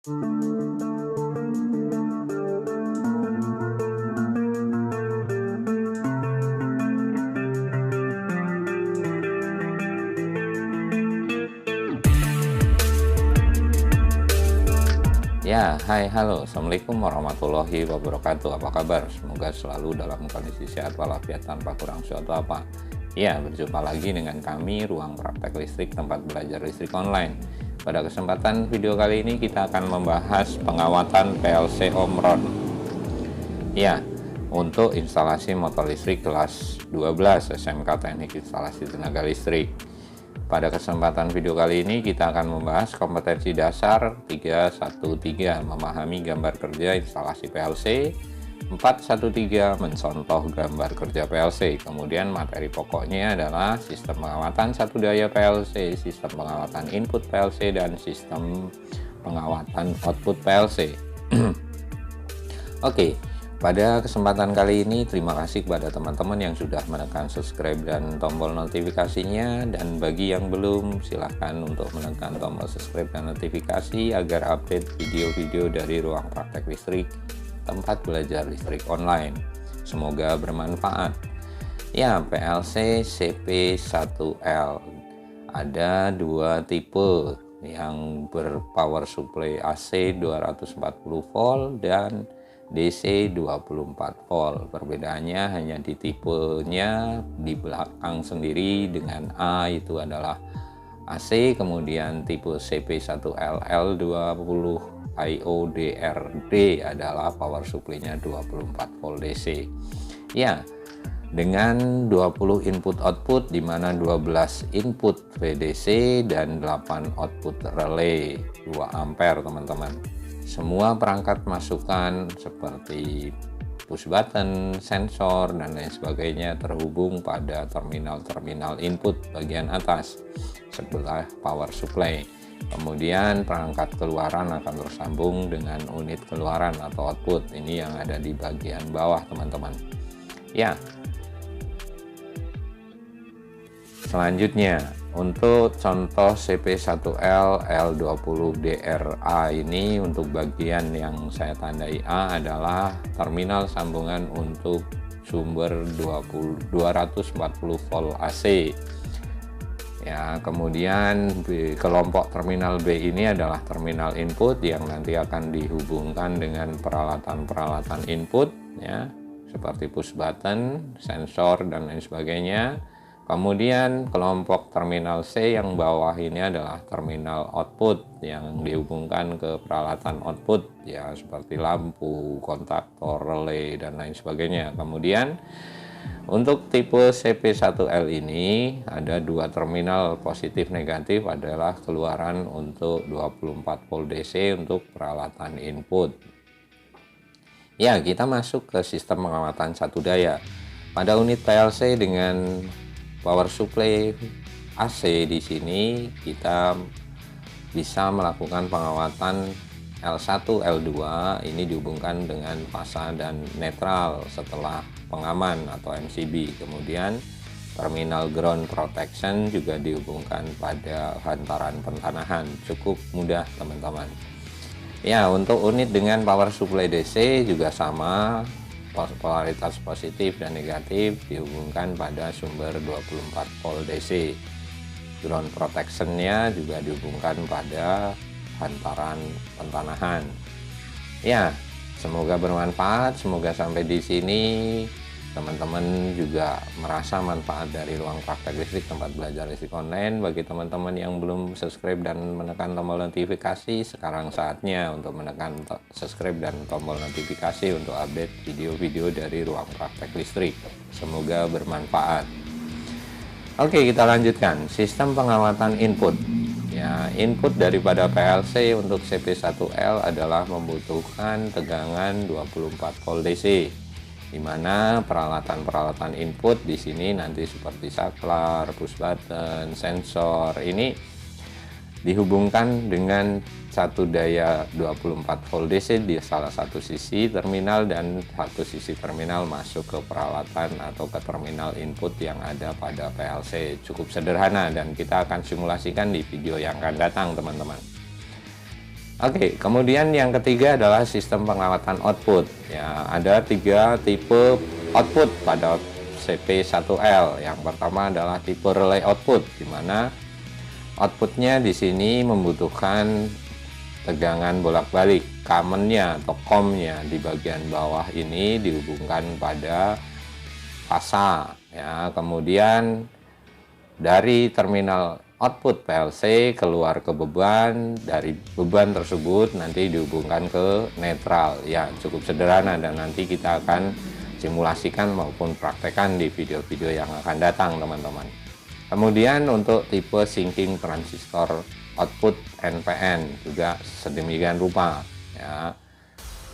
Ya, hai, halo, Assalamualaikum warahmatullahi wabarakatuh. Apa kabar? Semoga selalu dalam kondisi sehat walafiat tanpa kurang suatu apa. Ya, berjumpa lagi dengan kami, Ruang Praktek Listrik, tempat belajar listrik online. Pada kesempatan video kali ini kita akan membahas pengawatan PLC Omron. Ya, untuk instalasi motor listrik kelas 12 SMK Teknik Instalasi Tenaga Listrik. Pada kesempatan video kali ini kita akan membahas kompetensi dasar 313, memahami gambar kerja instalasi PLC, 413 mencontoh gambar kerja PLC. Kemudian materi pokoknya adalah sistem pengawatan satu daya PLC, sistem pengawatan input PLC, dan sistem pengawatan output PLC. Oke, pada kesempatan kali ini terima kasih kepada teman-teman yang sudah menekan subscribe dan tombol notifikasinya, dan bagi yang belum silahkan untuk menekan tombol subscribe dan notifikasi agar update video-video dari Ruang Praktek Listrik, tempat belajar listrik online. Semoga bermanfaat. Ya, PLC CP1L ada dua tipe yang berpower supply AC 240 volt dan DC 24 volt. Perbedaannya hanya di tipenya di belakang sendiri. Dengan A itu adalah AC, kemudian tipe CP1L L20 IODRD adalah power supply-nya 24 volt DC. Ya, dengan 20 input output, di mana 12 input VDC dan 8 output relay 2 ampere, teman-teman. Semua perangkat masukan seperti push button, sensor, dan lain sebagainya terhubung pada terminal-terminal input bagian atas sebelah power supply. Kemudian perangkat keluaran akan tersambung dengan unit keluaran atau output. Ini yang ada di bagian bawah, teman-teman. Ya. Selanjutnya, untuk contoh CP1L L20DRA ini, untuk bagian yang saya tandai A adalah terminal sambungan untuk sumber 240 volt AC. Ya, kemudian kelompok terminal B ini adalah terminal input yang nanti akan dihubungkan dengan peralatan-peralatan input, ya, seperti push button, sensor, dan lain sebagainya. Kemudian kelompok terminal C yang bawah ini adalah terminal output yang dihubungkan ke peralatan output, ya, seperti lampu, kontaktor, relay, dan lain sebagainya. Kemudian untuk tipe CP1L ini ada dua terminal positif negatif adalah keluaran untuk 24 volt DC untuk peralatan input. Ya, kita masuk ke sistem pengawatan satu daya. Pada unit PLC dengan power supply AC di sini kita bisa melakukan pengawatan L1, L2 ini dihubungkan dengan fasa dan netral setelah pengaman atau MCB. Kemudian terminal ground protection juga dihubungkan pada hantaran pentanahan. Cukup mudah, teman-teman. Ya, untuk unit dengan power supply DC juga sama. Polaritas positif dan negatif dihubungkan pada sumber 24 volt DC. Ground protection-nya juga dihubungkan pada hantaran pentanahan. Ya, semoga bermanfaat. Semoga sampai di sini teman-teman juga merasa manfaat dari Ruang Praktek Listrik, tempat belajar listrik online. Bagi teman-teman yang belum subscribe dan menekan tombol notifikasi, sekarang saatnya untuk menekan subscribe dan tombol notifikasi untuk update video-video dari Ruang Praktek Listrik. Semoga bermanfaat. Oke, kita lanjutkan. Sistem pengawatan input. Ya, input daripada PLC untuk CP1L adalah membutuhkan tegangan 24 volt DC. Di mana peralatan-peralatan input di sini nanti seperti saklar, push button, sensor ini dihubungkan dengan satu daya 24 volt DC di salah satu sisi terminal, dan satu sisi terminal masuk ke peralatan atau ke terminal input yang ada pada PLC. Cukup sederhana dan kita akan simulasikan di video yang akan datang, teman-teman. Oke, kemudian yang ketiga adalah sistem pengamatan output. Ya, ada 3 tipe output pada CP1L. Yang pertama adalah tipe relay output, di mana outputnya di sini membutuhkan tegangan bolak-balik. Kamennya atau komnya di bagian bawah ini dihubungkan pada fasa. Ya, kemudian dari terminal output PLC keluar ke beban, dari beban tersebut nanti dihubungkan ke netral. Ya, cukup sederhana dan nanti kita akan simulasikan maupun praktekkan di video-video yang akan datang, teman-teman. Kemudian untuk tipe sinking transistor output NPN juga sedemikian rupa, ya.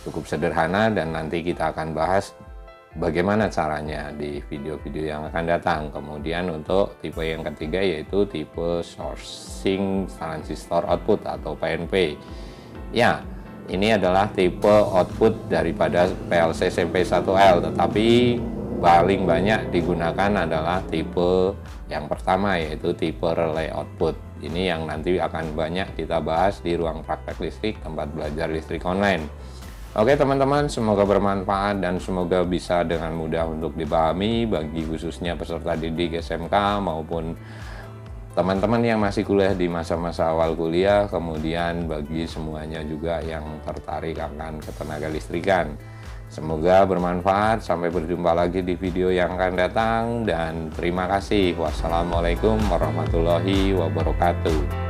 Cukup sederhana dan nanti kita akan bahas bagaimana caranya di video-video yang akan datang. Kemudian untuk tipe yang ketiga yaitu tipe sourcing transistor output atau PNP. Ya, ini adalah tipe output daripada PLC CP1L, tetapi paling banyak digunakan adalah tipe yang pertama yaitu tipe relay output. Ini yang nanti akan banyak kita bahas di ruang praktek listrik tempat belajar listrik online. Oke teman-teman, semoga bermanfaat dan semoga bisa dengan mudah untuk dipahami bagi khususnya peserta didik SMK maupun teman-teman yang masih kuliah di masa-masa awal kuliah, kemudian bagi semuanya juga yang tertarik akan ketenaga listrikan. Semoga bermanfaat, sampai berjumpa lagi di video yang akan datang dan terima kasih. Wassalamualaikum warahmatullahi wabarakatuh.